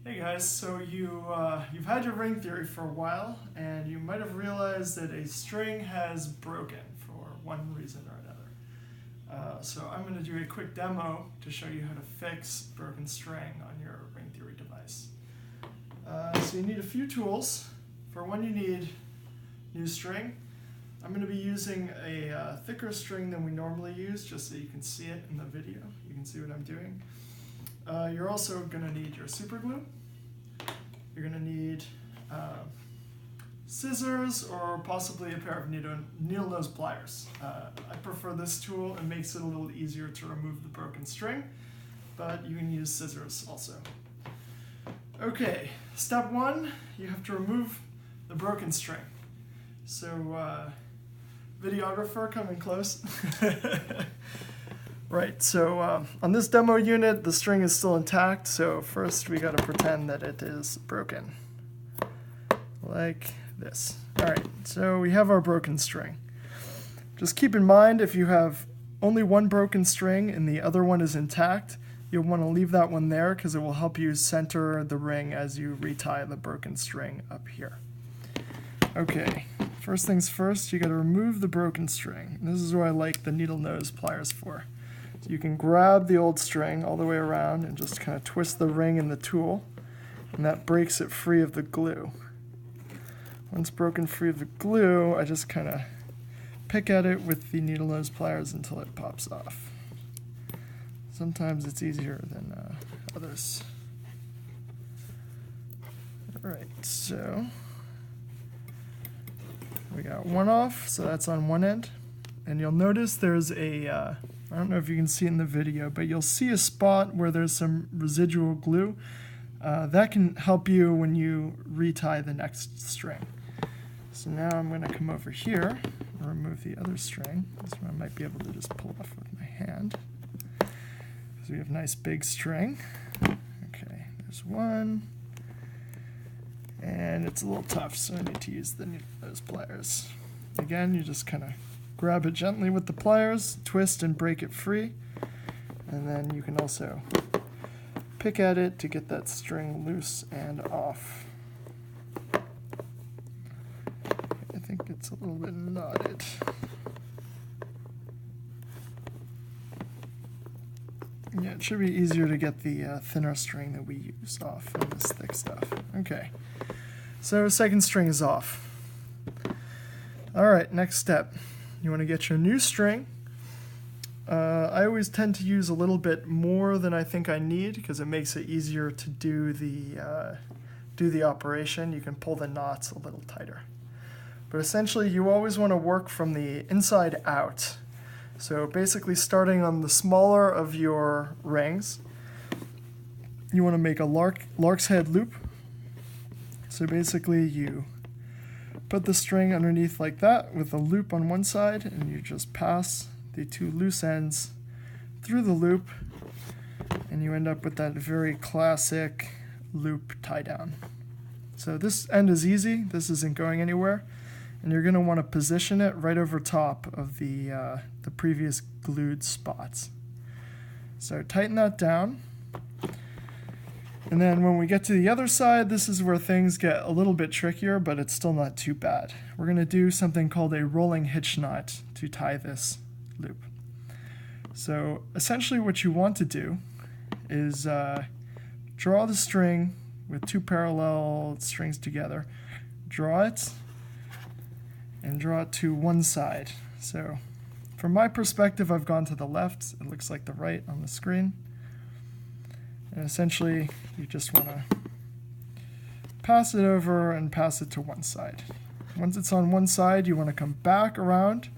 Hey guys, so you've had your ring theory for a while, and you might have realized that a string has broken for one reason or another. So I'm going to do a quick demo to show you how to fix broken string on your ring theory device. So you need a few tools. For one, you need new string. I'm going to be using a thicker string than we normally use, just so you can see it in the video. You can see what I'm doing. You're also going to need your super glue. You're going to need scissors or possibly a pair of needle nose pliers. I prefer this tool. It makes it a little easier to remove the broken string, but you can use scissors also. Okay, step one, you have to remove the broken string. So, videographer, coming close. Right, so on this demo unit, the string is still intact, so first we gotta pretend that it is broken. Like this. Alright, so we have our broken string. Just keep in mind, if you have only one broken string and the other one is intact, you'll want to leave that one there because it will help you center the ring as you retie the broken string up here. Okay, first things first, you gotta remove the broken string. This is what I like the needle nose pliers for. So you can grab the old string all the way around and just kind of twist the ring in the tool, and that breaks it free of the glue. Once broken free of the glue, I just kind of pick at it with the needle nose pliers until it pops off. Sometimes it's easier than others. Alright, so we got one off, so that's on one end. And you'll notice there's a I don't know if you can see in the video, but you'll see a spot where there's some residual glue. That can help you when you retie the next string. So now I'm going to come over here and remove the other string. This one I might be able to just pull off with my hand, because we have a nice big string. Okay, there's one. And it's a little tough, so I need to use those pliers. Again, you just kind of grab it gently with the pliers, twist and break it free, and then you can also pick at it to get that string loose and off. I think it's a little bit knotted. Yeah, it should be easier to get the thinner string that we use off than this thick stuff. Okay, so second string is off. Alright, next step. You want to get your new string. I always tend to use a little bit more than I think I need because it makes it easier to do the operation. You can pull the knots a little tighter. But essentially, you always want to work from the inside out. So basically, starting on the smaller of your rings, you want to make a lark's head loop. So basically, you put the string underneath like that with a loop on one side, and you just pass the two loose ends through the loop, and you end up with that very classic loop tie down. So this end is easy, this isn't going anywhere, and you're going to want to position it right over top of the previous glued spots. So tighten that down. And then when we get to the other side, this is where things get a little bit trickier, but it's still not too bad. We're going to do something called a rolling hitch knot to tie this loop. So essentially what you want to do is draw the string with two parallel strings together. Draw it and draw it to one side. So from my perspective, I've gone to the left. It looks like the right on the screen. And essentially, you just want to pass it over and pass it to one side. Once it's on one side, you want to come back around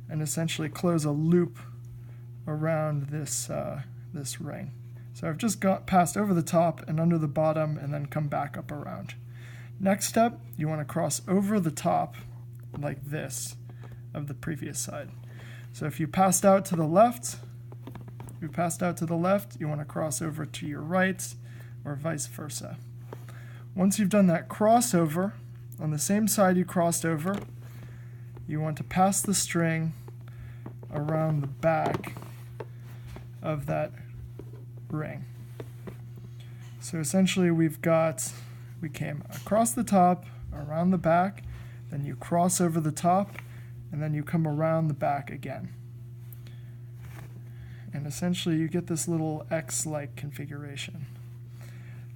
and essentially close a loop around this ring. So I've just passed over the top and under the bottom and then come back up around. Next step, you want to cross over the top like this of the previous side. So if you passed out to the left, you want to cross over to your right, or vice versa. Once you've done that crossover, on the same side you crossed over, you want to pass the string around the back of that ring. So essentially we came across the top, around the back, then you cross over the top, and then you come around the back again. And essentially you get this little X-like configuration.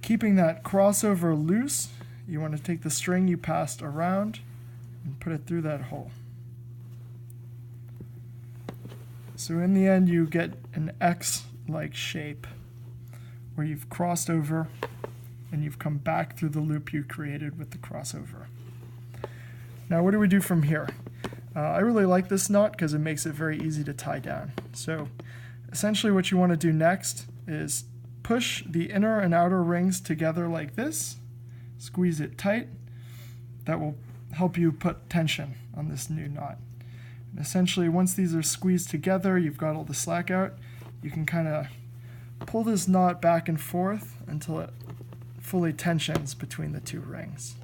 Keeping that crossover loose, you want to take the string you passed around and put it through that hole. So in the end you get an X-like shape where you've crossed over and you've come back through the loop you created with the crossover. Now what do we do from here? I really like this knot because it makes it very easy to tie down. So essentially what you want to do next is push the inner and outer rings together like this, squeeze it tight. That will help you put tension on this new knot. And essentially once these are squeezed together, you've got all the slack out, you can kind of pull this knot back and forth until it fully tensions between the two rings.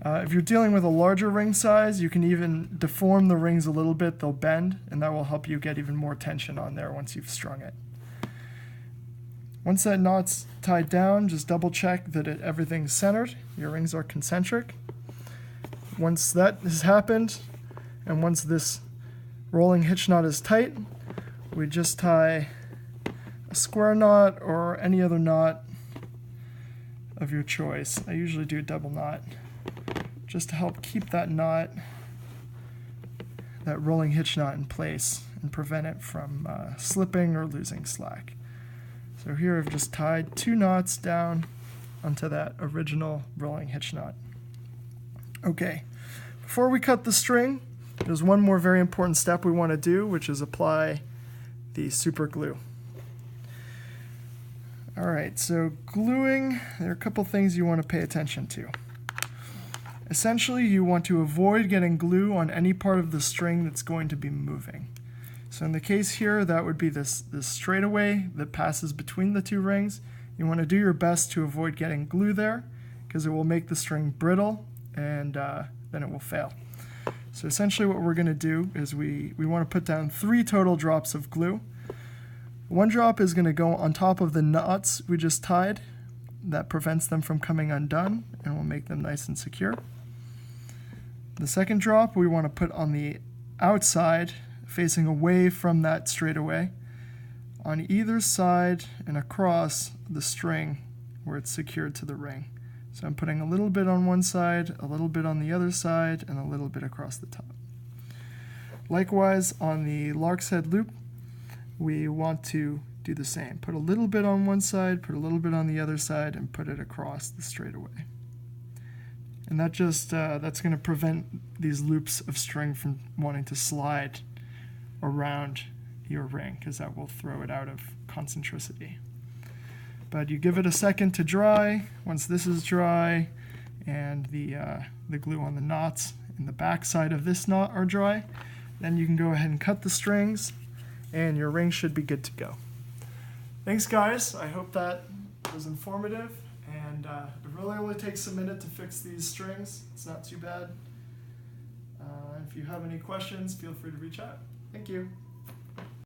If you're dealing with a larger ring size, you can even deform the rings a little bit, they'll bend, and that will help you get even more tension on there once you've strung it. Once that knot's tied down, just double check that everything's centered, your rings are concentric. Once that has happened, and once this rolling hitch knot is tight, we just tie a square knot or any other knot of your choice. I usually do a double knot just to help keep that knot, that rolling hitch knot in place and prevent it from slipping or losing slack. So here I've just tied 2 knots down onto that original rolling hitch knot. Okay, before we cut the string, there's one more very important step we want to do, which is apply the super glue. Alright, so gluing, there are a couple things you want to pay attention to. Essentially, you want to avoid getting glue on any part of the string that's going to be moving. So in the case here, that would be this straightaway that passes between the two rings. You want to do your best to avoid getting glue there because it will make the string brittle and then it will fail. So essentially what we're going to do is we want to put down 3 total drops of glue. 1 drop is going to go on top of the knots we just tied. That prevents them from coming undone and will make them nice and secure. The second drop we want to put on the outside, facing away from that straightaway, on either side and across the string where it's secured to the ring. So I'm putting a little bit on one side, a little bit on the other side, and a little bit across the top. Likewise, on the lark's head loop, we want to do the same. Put a little bit on one side, put a little bit on the other side, and put it across the straightaway. And that just that's going to prevent these loops of string from wanting to slide around your ring, because that will throw it out of concentricity. But you give it a second to dry. Once this is dry and the glue on the knots in the back side of this knot are dry, then you can go ahead and cut the strings and your ring should be good to go. Thanks guys, I hope that was informative, and it really only takes a minute to fix these strings. It's not too bad. If you have any questions, feel free to reach out. Thank you.